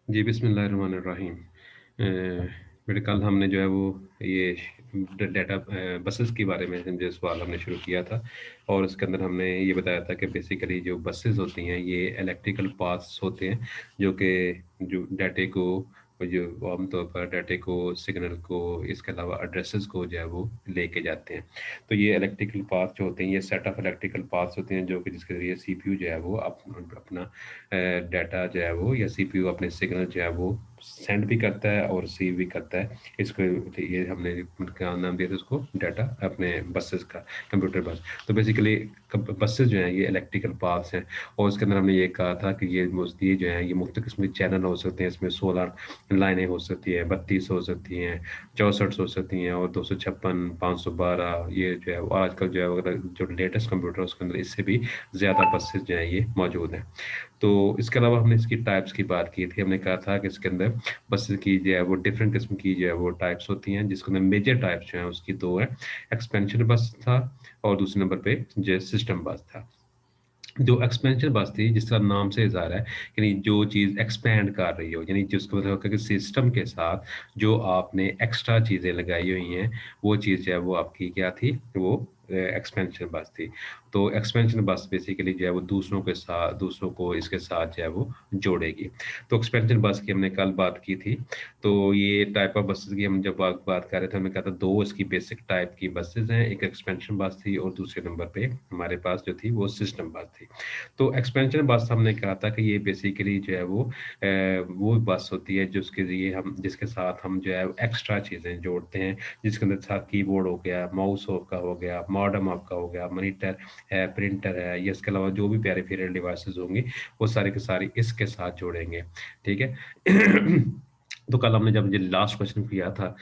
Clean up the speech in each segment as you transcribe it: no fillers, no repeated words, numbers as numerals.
जी, बिस्मिल्लाहिर्रहमानिर्रहीम। बेटे कल हमने जो है वो ये डाटा बसेस के बारे में जो सवाल हमने शुरू किया था और उसके अंदर हमने ये बताया था कि बेसिकली जो बसेस होती हैं ये इलेक्ट्रिकल पाथ्स होते हैं जो कि जो डाटे को जो आमतौर पर डाटे को सिग्नल को इसके अलावा एड्रेसेस को जो है वो लेके जाते हैं। तो ये इलेक्ट्रिकल पाथ जो होते हैं ये सेट ऑफ इलेक्ट्रिकल पाथ्स होते हैं जो कि जिसके ज़रिए सीपीयू जो है वो अपना डाटा जो है वो या सीपीयू अपने सिग्नल जो है वो सेंड भी करता है और रिसीव भी करता है। इसको ये हमने क्या नाम दिया था उसको डाटा अपने बसेस का कंप्यूटर बस। तो बेसिकली बसेस जो हैं ये इलेक्ट्रिकल पाथ्स हैं और उसके अंदर हमने ये कहा था कि ये जो है ये मुख्तलिफ किस्म के चैनल हो सकते हैं। इसमें 16 लाइनें हो सकती हैं, 32 हो सकती हैं, 64 हो सकती हैं और 256, 512 ये जो है वो आजकल जो है जो लेटेस्ट कंप्यूटर है उसके अंदर इससे भी ज़्यादा बसेस जो हैं ये मौजूद हैं। तो इसके अलावा हमने इसकी टाइप्स की बात की थी। हमने कहा था कि इसके अंदर बसेस की जो है वो डिफरेंट किस्म की जो है वो टाइप्स होती हैं, जिसके अंदर मेजर टाइप्स जो हैं उसकी 2 हैं। एक्सपेंशन बस था और दूसरे नंबर पे जो सिस्टम बस था। जो एक्सपेंशन बस थी जिसका नाम से इज़ार है, यानी जो चीज़ एक्सपैंड कर रही हो, यानी जिसका मतलब होगा कि सिस्टम के साथ जो आपने एक्स्ट्रा चीज़ें लगाई हुई हैं, वो चीज़ जो है वो आपकी क्या थी, वो एक्सपेंशन बस थी। तो एक्सपेंशन बस बेसिकली जो है वो दूसरों को इसके साथ जो है वो जोड़ेगी। तो एक्सपेंशन बस की हमने कल बात की थी। तो ये टाइप ऑफ बसेस की हम जब बात कर रहे थे, हमने कहा था 2 इसकी बेसिक टाइप की बसेस हैं, एक एक्सपेंशन बस थी और दूसरे नंबर पे हमारे पास जो थी वो सिस्टम बस थी। तो एक्सपेंशन बस हमने कहा था कि ये बेसिकली जो है वो बस होती है जिसके साथ हम जो है एक्स्ट्रा चीज़ें जोड़ते हैं, जिसके अंदर साथ कीबोर्ड हो गया, माउस आपका हो गया, मॉडेम आपका हो गया, मॉनिटर है, प्रिंटर है, या इसके अलावा जो भी पेरिफेरल डिवाइसेस होंगी, वो सारी की सारी इसके साथ जोड़ेंगे, ठीक है? तो कल हमने जब ये लास्ट क्वेश्चन किया था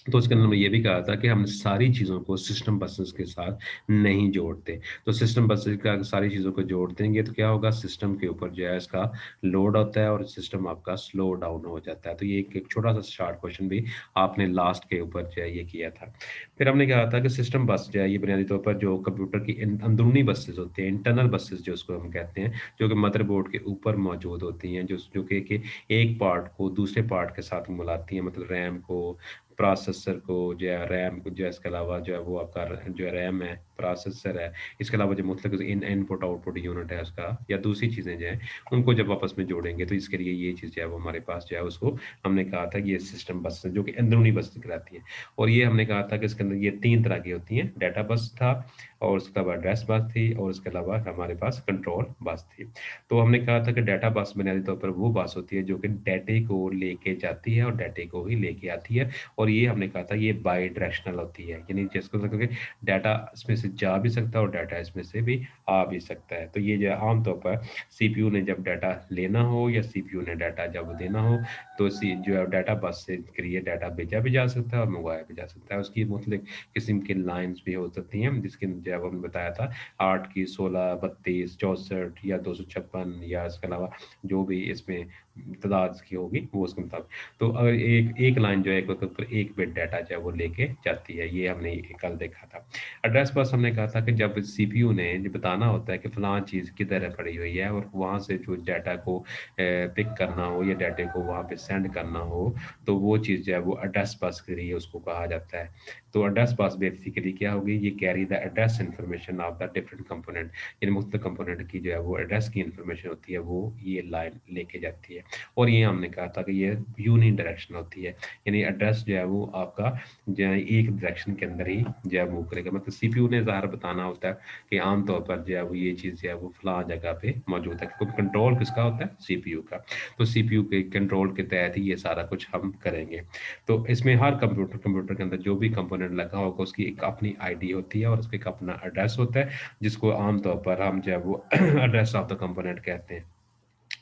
तो उसके अंदर हमने ये भी कहा था कि हम सारी चीज़ों को सिस्टम बसेस के साथ नहीं जोड़ते। तो सिस्टम बसेस का सारी चीज़ों को जोड़ देंगे तो क्या होगा, सिस्टम के ऊपर जो है इसका लोड होता है और सिस्टम आपका स्लो डाउन हो जाता है। तो ये एक छोटा-सा शॉर्ट क्वेश्चन भी आपने लास्ट के ऊपर जो है ये किया था। फिर हमने कहा था कि सिस्टम बस जो है ये बुनियादी तौर पर जो कंप्यूटर की अंदरूनी बसेस होती हैं, इंटरनल बसेस जो उसको हम कहते हैं, जो कि मदरबोर्ड के ऊपर मौजूद होती हैं, जो कि एक पार्ट को दूसरे पार्ट के साथ मिलाती हैं, मतलब रैम को, प्रोसेसर को जो है, रैम को जो है, इसके अलावा जो है वो आपका जो है रैम है, प्रोसेसर है, इसके अलावा जो मुख्तलिफ इनपुट आउटपुट यूनिट है उसका या दूसरी चीज़ें जो हैं, उनको जब आपस में जोड़ेंगे तो इसके लिए ये चीज़ जो है वो हमारे पास जो है उसको हमने कहा था कि ये सिस्टम बस जो कि अंदरूनी बस कहलाती है। और ये हमने कहा था कि इसके अंदर ये 3 तरह की होती हैं, डाटा बस था और उसके अलावा एड्रेस बस थी और उसके अलावा हमारे पास कंट्रोल बस थी। तो हमने कहा था कि डाटा बस बुनियादी तौर पर वो बस होती है जो कि डाटे को लेके जाती है और डाटे को ही लेके आती है और ये हमने कहा था ये बाई डायरेक्शनल होती है, यानी जिसको मतलब कि डाटा इसमें से जा भी सकता है और डाटा इसमें से भी आ भी सकता है। तो ये जो है आम तौर पर सीपीयू ने जब डाटा लेना हो या सीपीयू ने डाटा जब देना हो तो सी जो है डाटा बस से करिए डाटा भेजा भी जा सकता है और मंगवाया भी जा सकता है। उसकी मुख्तलिफ किस्म की लाइन्स भी हो सकती हैं, जिसके जो हमने बताया था 8 की, 16, 32, 64 या 256 या इसके अलावा जो भी इसमें तादाद की होगी वो उसके मुताबिक। तो अगर एक एक लाइन जो है एक वक़्त पर 1 बिट डाटा जो है वो लेके जाती है, ये हमने कल देखा था। एड्रेस बस हमने कहा था कि जब सीपीयू ने ये बताना होता है कि फलाँ चीज़ किधर है पड़ी हुई है और वहाँ से जो डाटा को पिक करना हो या डाटे को वहाँ पे सेंड करना हो, तो वो चीज़ जो है वो एड्रेस बस के लिए उसको कहा जाता है। तो एड्रेस बस बेसिकली क्या होगी, ये carry the address information of the different component, यानी मुख्तलिफ कंपोनेंट की जो है वो एड्रेस की इन्फॉर्मेशन होती है, वो ये लाइन लेके जाती है। और ये हमने कहा था कि ये यूनी डायरेक्शन होती है, यानी एड्रेस जो है वो आपका जो है एक डायरेक्शन के अंदर ही जो है मूव करेगा। मतलब सीपीयू ने ज़ाहिर बताना होता है कि आम तौर पर जो है वो ये चीज़ जो है वो फलाँ जगह पे मौजूद है, क्योंकि कंट्रोल किसका होता है? सीपीयू का। तो सीपीयू के कंट्रोल के तहत ही ये सारा कुछ हम करेंगे। तो इसमें हर कंप्यूटर के अंदर जो भी कंपोनेंट लगा होगा उसकी एक अपनी आईडी होती है और उसका एक अपना एड्रेस होता है, जिसको आम तौर पर हम जो है वो एड्रेस ऑफ द कंपोनेंट कहते हैं।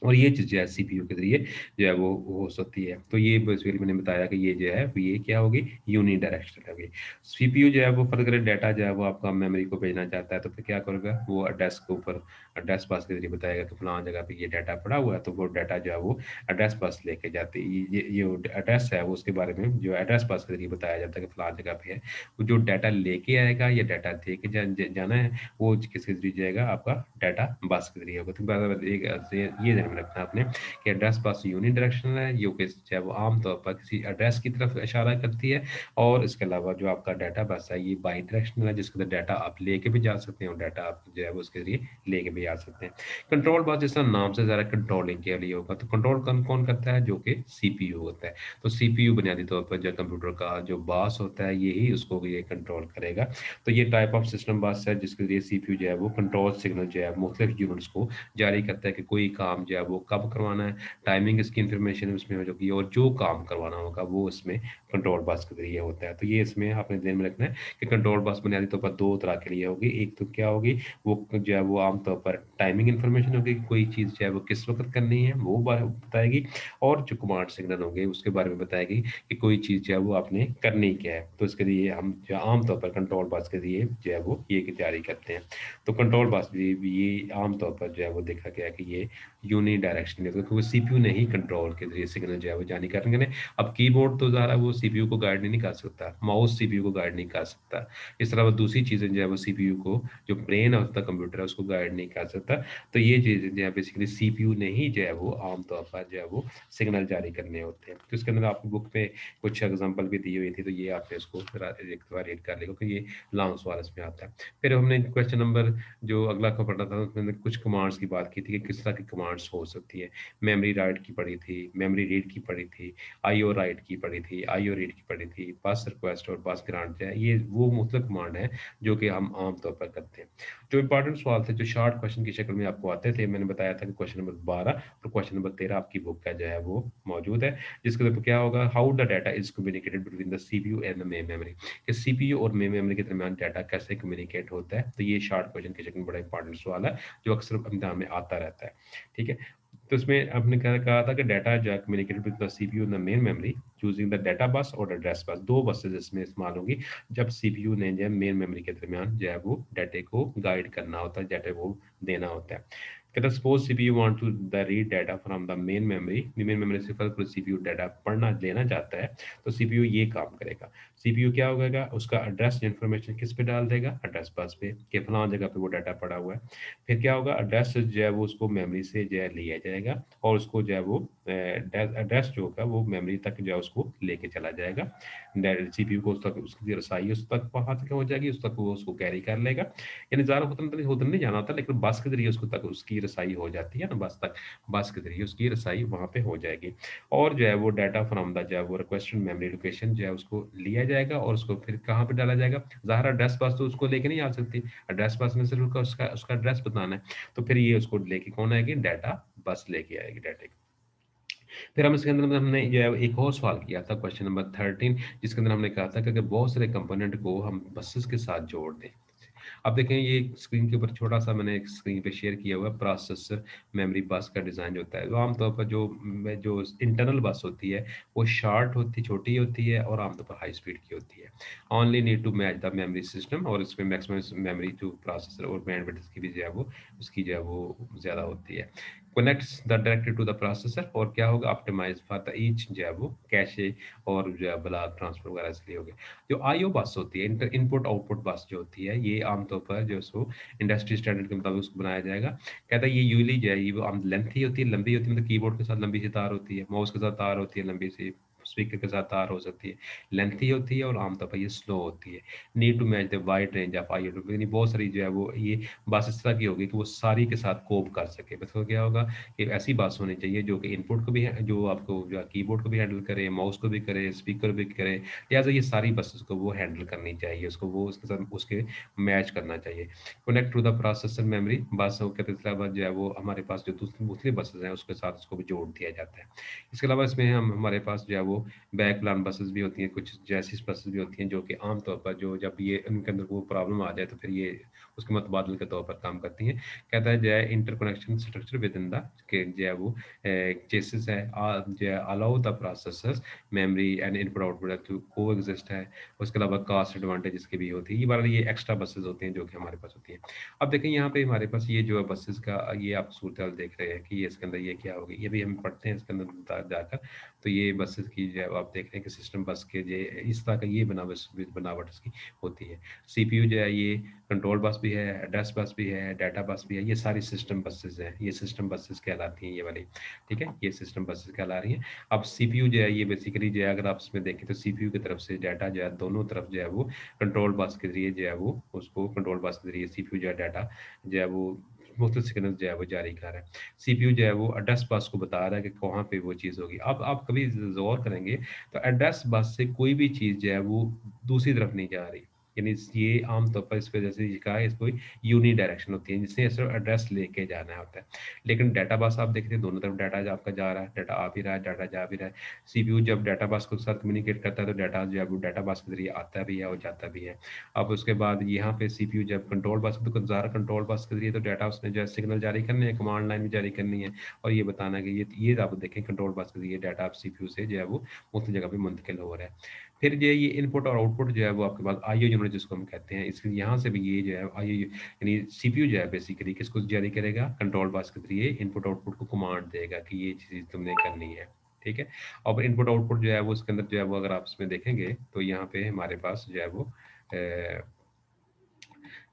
और ये चीज़ जो है सीपीयू के ज़रिए जो है वो हो सकती है। तो ये बेसिकली मैंने बताया कि ये जो है ये क्या होगी, यूनिडायरेक्शनल होगी। सीपीयू जो है वो फ़र्ज़ करें डाटा जो है वो आपका मेमोरी को भेजना चाहता है तो फिर क्या करेगा, वो एड्रेस के ऊपर एड्रेस बस के ज़रिए बताएगा कि फलाँ जगह पे ये डाटा पड़ा हुआ है, तो वो डाटा जो है वो एड्रेस बस लेके जाती है। ये एड्रेस है वो उसके बारे में जो एड्रेस बस के ज़रिए बताया जाता है कि फलाँ जगह पे है। वो जो डाटा लेके आएगा या डाटा दे के जाना है, वो किसके ज़रिए जाएगा, आपका डाटा बस के ज़रिए होगा। तो बराबर एक ये ध्यान में रखना है आपने कि एड्रेस बस यूनिडायरेक्शनल है, जो कि जो है वो आमतौर पर किसी एड्रेस की तरफ इशारा करती है, और इसके अलावा जो आपका डाटा बस है ये बाई डायरेक्शनल है, जिसके अंदर डाटा आप लेके भी जा सकते हैं और डाटा आप जो है वो उसके ज़रिए लेके भी आ सकते हैं। कंट्रोल बस जिस तरह नाम से ज़रा कंट्रोलिंग के लिए होगा, तो कंट्रोल कौन करता है, जो कि सीपीयू होता है। तो सीपीयू बुनियादी तौर पर जो कंप्यूटर का जो बॉस होता है यही उसको ये कंट्रोल करेगा। तो ये टाइप ऑफ सिस्टम बस है जिसके ज़रिए सीपीयू जो है वो कंट्रोल सिग्नल जो है मुख्तलिफ यूनिट्स को जारी करता है कि कोई काम जो है वो कब करवाना है, टाइमिंग इसकी इन्फॉर्मेशन उसमें हो चुकी है, और जो काम करवाना होगा वो इसमें कंट्रोल बस के ज़रिए होता है। तो ये इसमें आपने ध्यान में रखना है कि कंट्रोल बस बुनियादी तौर पर 2 तरह के लिए होगी। एक तो क्या होगी, वो जो है वो आमतौर पर टाइमिंग इन्फॉर्मेशन होगी कि कोई चीज़ जो है वो किस वक़्त करनी है, वो बताएगी, और जो कमांड सिग्नल होंगे उसके बारे में बताएगी कि कोई चीज़ जो है वो आपने करनी क्या है। तो इसके लिए हम जो आमतौर पर कंट्रोल बस के लिए जो है वो ये की तैयारी करते हैं। तो कंट्रोल बस भी ये आमतौर पर जो है वो देखा गया है कि ये यूनिडायरेक्शनल है, क्योंकि सीपीयू ने ही कंट्रोल के ज़रिए सिग्नल जो है वो जारी करने हैं। अब कीबोर्ड तो ज़ाहिर है वो सीपीयू को गाइड नहीं कर सकता, माउस सीपीयू को गाइड नहीं कर सकता। इस तरह वो दूसरी चीज़ें जो है वो सीपीयू को, जो ब्रेन होता है कंप्यूटर है, उसको गाइड नहीं कर सकता। तो ये चीज़ें जो है बेसिकली सीपीयू ने ही जो है वो आमतौर पर जो है वो सिग्नल जारी करने होते हैं। तो इसके अंदर आपकी बुक में कुछ एग्ज़ाम्पल भी दी हुई थी, तो ये आपने इसको ज़रा एक बार रीड कर लेगा, क्योंकि ये लॉन्ग सवाल इसमें आता है। फिर हमने क्वेश्चन नंबर जो अगला का पढ़ा था उसमें कुछ कमांड्स की बात की थी कि किस तरह की कमांड्स हो सकती है। मेमोरी राइट की पढ़ी थी, मेमोरी रीड की पढ़ी थी, आईओ राइट की पढ़ी थी, आईओ रीड की पढ़ी थी, पास रिक्वेस्ट और पास ग्रांट जो है ये वो मुख्तलिफ कमांड है जो कि हम आम तौर पर करते हैं। जो इंपॉर्टेंट सवाल थे जो शॉर्ट क्वेश्चन की शक्ल में आपको आते थे, मैंने बताया था कि क्वेश्चन नंबर 12 और क्वेश्चन नंबर 13 आपकी बुक का जो है वो मौजूद है, जिसके ऊपर क्या होगा, how the data is communicated between the CPU and the main memory, कि सीपीयू और मेन मेमोरी के दरमियान डाटा कैसे कम्युनिकेट होता है। तो ये शॉर्ट क्वेश्चन की शक्ल में बड़ा इंपॉर्टेंट सवाल है जो अक्सर इम्तिहान में आता रहता है। ठीक है, तो इसमें आपने क्या कहा था कि डाटा जो है communicated with the CPU in the main memory using the data बस और एड्रेस बस, दो बसेस इसमें इस्तेमाल होंगी जब सीपीयू ने जो है मेन मेमोरी के दरमियान जो है वो डाटे को गाइड करना होता है, डाटे को देना होता है। कहता है suppose CPU want to the read data from the main memory से फर्क सीपीयू डाटा पढ़ना लेना चाहता है, तो सीपीयू ये काम करेगा। सीपीयू क्या होगा, उसका एड्रेस इन्फॉर्मेशन किस पे डाल देगा, एड्रेस बस पे, कि फलां जगह पे वो डाटा पड़ा हुआ है। फिर क्या होगा, एड्रेस जो है वो उसको मेमोरी से जो है लिया जाएगा, और उसको जो है वो एड्रेस जो होगा वो मेमोरी तक जो है उसको लेके चला जाएगा। सीपीयू को उस तक उसकी रसाई उस तक वहां तक हो जाएगी, उस तक वो उसको कैरी कर लेगा। यानी ज़्यादा होता नहीं जाना होता, लेकिन बस के जरिए उसको तक उसकी रसाई हो जाती है ना, बस तक, बस के जरिए उसकी रसाई वहां पे हो जाएगी। और जो है वो डाटा फ्रॉम द जो है वो रिक्वेस्टेड मेमोरी लोकेशन जो है उसको लिया जाएगा, और उसको फिर कहाँ पे डाला जाएगा। ज़ाहिर एड्रेस बस तो उसको लेके नहीं आ सकती, एड्रेस बस में सिर्फ उसका उसका एड्रेस बताना है। तो फिर ये उसको लेके कौन आएगी, डाटा बस लेके आएगी डाटे को। फिर हम इसके अंदर में हमने जो है एक और सवाल किया था, क्वेश्चन नंबर 13, जिसके अंदर हमने कहा था कि अगर बहुत सारे कंपोनेंट को हम बसेस के साथ जोड़ दें। अब देखें ये स्क्रीन के ऊपर छोटा-सा मैंने एक स्क्रीन पे शेयर किया हुआ है प्रोसेसर मेमोरी बस का डिज़ाइन जो होता है। तो आमतौर पर जो इंटरनल बस होती है, वो शॉर्ट होती छोटी होती है और आमतौर पर हाई स्पीड की होती है। Only need to match the memory system, और इसमें मैक्सिमम मेमोरी टू प्रोसेसर और बैंडविड्थ की भी जो है वो उसकी जो है वो ज़्यादा होती है। Connects the directly to the processor, और क्या होगा, ऑप्टिमाइज़ फॉर द ईच जो है वो कैशे और जो है ब्लॉक ट्रांसफर वगैरह इसलिए हो गया। जो आईओ बस होती है, इनपुट आउटपुट बस जो होती है, ये आमतौर पर जो सो इंडस्ट्री स्टैंडर्ड के मुताबिक उसको बनाया जाएगा। कहता है ये यूजली जो है ये वो लेंथी होती है, लंबी होती है, मतलब कीबोर्ड के साथ लंबी सी तार होती है, माउस के साथ तार होती है लंबी सी, स्पीकर के साथ तार हो सकती है, लेंथी होती है और आमतौर पर ये स्लो होती है। Need to match the wide range of IO, यानी बहुत सारी जो है वो ये बस इस तरह की होगी कि वो सारी के साथ कोप कर सके। मतलब क्या होगा कि ऐसी बस होनी चाहिए जो कि इनपुट को भी जो आपको जो है कीबोर्ड को भी हैंडल करे, माउस को भी करे, स्पीकर भी करे, लिहाजा ये सारी बसेस को वो हैंडल करनी चाहिए, उसको वो उसके साथ उसके मैच करना चाहिए। Connect to the processor memory bus हो के अलावा जो है वो हमारे पास जो दूसरी दूसरी बसेस हैं उसके साथ उसको भी जोड़ दिया जाता है। इसके अलावा इसमें हम हमारे पास जो है वो बैक प्लान बसेस भी होती हैं, कुछ जैसी बसेस भी होती हैं जो कि आमतौर पर जो जब ये उनके अंदर वो प्रॉब्लम आ जाए तो फिर ये उसके मुतबादल के तौर पर काम करती हैं। कहता है जो है interconnection structure within the के जो है वो चेसिस है, जो है allow the processors memory and input output to coexist है। उसके अलावा कास्ट एडवांटेजेस की भी होती है। ये बार ये एक्स्ट्रा बसेस होती हैं जो कि हमारे पास होती हैं। अब देखें यहाँ पे हमारे पास ये जो है बसेस का ये आप सूरत देख रहे हैं कि ये इसके अंदर ये क्या होगी, ये भी हम पढ़ते हैं इसके अंदर जाकर। तो ये बसेस की की जो है आप देख रहे हैं कि सिस्टम बस के जो इस तरह का ये बनावट इसकी होती है। सीपीयू जो है ये कंट्रोल बस भी है, एड्रेस बस भी है, डाटा बस भी है, ये सारी सिस्टम बसेस हैं, ये सिस्टम बसेस कहलाती हैं ये वाली, ठीक है? ये सिस्टम बसेस कहला रही हैं। अब सीपीयू जो है ये बेसिकली जो है अगर आप इसमें देखें तो सीपीयू की तरफ से डाटा जो है दोनों तरफ जो है वो कंट्रोल बस के ज़रिए जो है वो उसको कंट्रोल बस के ज़रिए सीपीयू जो है डाटा जो है वो मुख्तलिफ सिग्नल जो है वो जारी कर रहा है। सीपीयू जो है वो एड्रेस बस को बता रहा है कि कहाँ पे वो चीज़ होगी। अब आप कभी गौर करेंगे तो एड्रेस बस से कोई भी चीज़ जो है वो दूसरी तरफ नहीं जा रही। यानी ये आम तौर पर इस वजह से ये कहा है इसको यूनी डायरेक्शन होती है जिससे सिर्फ एड्रेस लेके जाना होता है। लेकिन डाटा बस आप देखते हैं दोनों तरफ डाटा जो आपका जा रहा है, डाटा आ भी रहा है, डाटा जा भी रहा है। सीपीयू जब डाटा बस के साथ कम्युनिकेट करता है तो डाटा जो है वो डाटा बस के ज़रिए आता भी है और जाता भी है। अब उसके बाद यहाँ पे सीपीयू जब कंट्रोल बस तो ज़्यादा कंट्रोल बस के ज़रिए तो डाटा उसने जो है सिग्नल जारी करने हैं, कमांड लाइन भी जारी करनी है और ये बताना है कि ये आप देखें कंट्रोल बस के ज़रिए डाटा आप सीपीयू से जो है वो मुख्तलिफ जगह पे मुंतकिल हो रहा है। फिर जो है ये इनपुट और आउटपुट जो है वो आपके पास आईओ यूनिट जिसको हम कहते हैं, इसके यहाँ से भी ये जो है आईओ यानी सीपीयू जो है बेसिकली किसको जारी करेगा? कंट्रोल बस के ज़रिए इनपुट आउटपुट को कमांड देगा कि ये चीज़ तुमने करनी है, ठीक है? अब इनपुट आउटपुट जो है वो उसके अंदर जो है वो अगर आप इसमें देखेंगे तो यहाँ पे हमारे पास जो है वो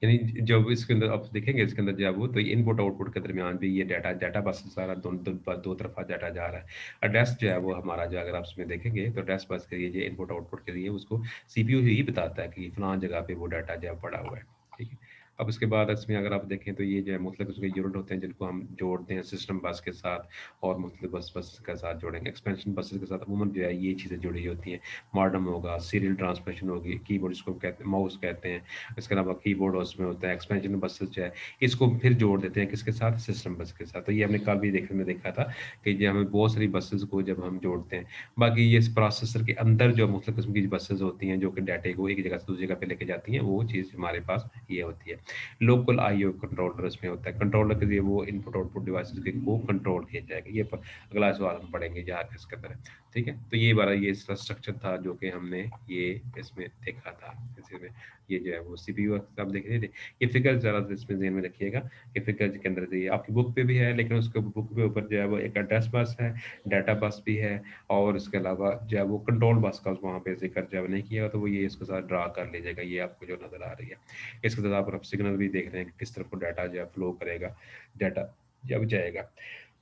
यानी जब इसके अंदर आप देखेंगे इसके अंदर जो है वो तो इनपुट आउटपुट के दरमियान भी ये डाटा डाटा बस से सारा दो तरफा डाटा जा रहा है। एड्रेस जो है वो हमारा जो अगर आप इसमें देखेंगे तो एड्रेस बस के लिए इनपुट आउटपुट के लिए उसको सीपीयू ही बताता है कि फलां जगह पे वो डाटा जो है पड़ा हुआ है, ठीक है? अब उसके बाद इसमें अगर आप देखें तो ये जो है मुख्तलिफ उसके यूनिट होते हैं जिनको हम जोड़ते हैं सिस्टम बस के साथ और मुख्तलिफ बस के साथ जोड़ेंगे। एक्सपेंशन बसेस के साथ अमूमन जो है ये चीज़ें जुड़ी होती हैं। मॉडेम होगा, सीरियल ट्रांसमिशन होगी, कीबोर्ड जिसको कहते हैं माउस कहते हैं। इसके अलावा कीबोर्ड उसमें होता है, एक्सपेंशन बसेस जो है इसको फिर जोड़ देते हैं किसके साथ? सिस्टम बस के साथ। तो ये हमने कल भी देखने में देखा था कि ये हमें बहुत सारी बसेस को जब हम जोड़ते हैं, बाकी ये इस प्रोसेसर के अंदर जो मुख्तलिफ किस्म की बसेस होती हैं जो कि डाटे को एक जगह से दूसरी जगह पे लेके जाती हैं, वो चीज़ हमारे पास ये होती है। लोकल आईओ कंट्रोलर इसमें होता है। कंट्रोलर के लिए वो इनपुट आउटपुट डिवाइसेस को कंट्रोल किया जाएगा। ये अगला सवाल हम पढ़ेंगे जहाँ इसके अंदर है, ठीक है? तो ये वाला ये इसका स्ट्रक्चर था जो कि हमने ये इसमें देखा था। इसमें ये जो है वो सीपीयू आप देख रहे थे। ये फिगर ज़रा इसमें ज़हन में रखिएगा कि फिगर के अंदर ये आपकी बुक पे भी है लेकिन उसके बुक के ऊपर जो है वो एक एड्रेस बस है, डाटा बस भी है और इसके अलावा जो है वो कंट्रोल बस का वहाँ पे ज़िक्र जब नहीं किया तो वो ये इसके साथ ड्रा कर लीजिएगा, ये आपको जो नज़र आ रही है। इसके साथ आप सिग्नल भी देख रहे हैं कि किस तरफ को डाटा जो है फ्लो करेगा, डाटा जब जाएगा।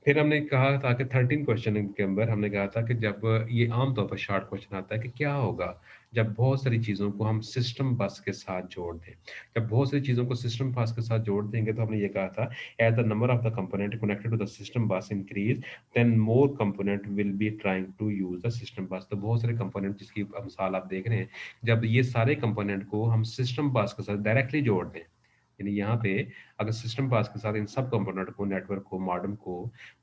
फिर हमने कहा था कि 13 क्वेश्चन के अंदर हमने कहा था कि जब ये आम तौर पर शॉर्ट क्वेश्चन आता है कि क्या होगा जब बहुत सारी चीज़ों को हम सिस्टम बस के साथ जोड़ दें। जब बहुत सारी चीज़ों को सिस्टम बस के साथ जोड़ देंगे तो हमने ये कहा था as the number of the component connected to the system bus increase then more component will be trying to use the system bus. तो बहुत सारे कंपोनेंट जिसकी मिसाल आप देख रहे हैं, जब ये सारे कंपोनेंट को हम सिस्टम बस के साथ डायरेक्टली जोड़ दें, यानी यहाँ पे अगर सिस्टम पास के साथ इन सब कंपोनेंट को, नेटवर्क को, मॉडेम को,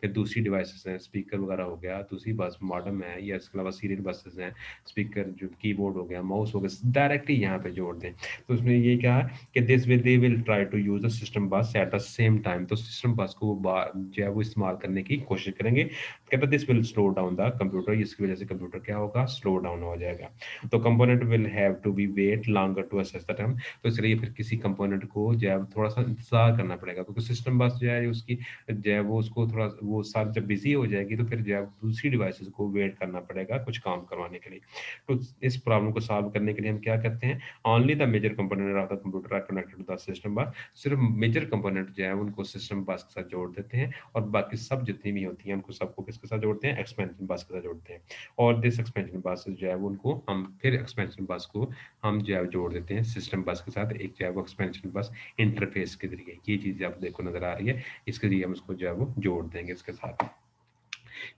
फिर दूसरी डिवाइसेस हैं, स्पीकर वगैरह हो गया, दूसरी बस मॉडेम है या इसके अलावा सीरियल बसेस हैं, स्पीकर जो कीबोर्ड हो गया, माउस हो गया, डायरेक्टली यहाँ पे जोड़ दें। तो उसमें ये क्या है कि this will they will try to use the system bus at the same time. तो सिस्टम बस को जो है वो इस्तेमाल करने की कोशिश करेंगे। कहते this will slow down the computer, इसकी वजह से कंप्यूटर क्या होगा? स्लो डाउन हो जाएगा। तो component will have to be wait longer to assess the time. तो इसलिए फिर किसी कंपोनेंट को जो है थोड़ा-सा इंतज़ार करना पड़ेगा क्योंकि सिस्टम बस जो है उसकी जो है वो उसको थोड़ा वो सारी जब बिज़ी हो जाएगी तो फिर जो है दूसरी डिवाइसेज़ को वेट करना पड़ेगा कुछ काम करवाने के लिए। तो इस प्रॉब्लम को सॉल्व करने के लिए हम क्या करते हैं? Only the major component of the computer are connected to the system bus. सिर्फ मेजर कंपोनेंट जो है उनको सिस्टम बस के साथ जोड़ देते हैं और बाकी सब जितनी भी होती हैं उनको सबको किसके साथ जोड़ते हैं? एक्सपेंशन बस के साथ जोड़ते हैं। और दिस एक्सपेंशन बस जो है वो उनको हम फिर एक्सपेंशन बस को हम जो है जोड़ देते हैं सिस्टम बस के साथ, एक जो है वो एक्सपेंशन बस इंटरफेस के ज़रिए। ये चीज़ आपको देखो नज़र आ रही है, इसके लिए हम उसको जो है वो जोड़ देंगे इसके साथ।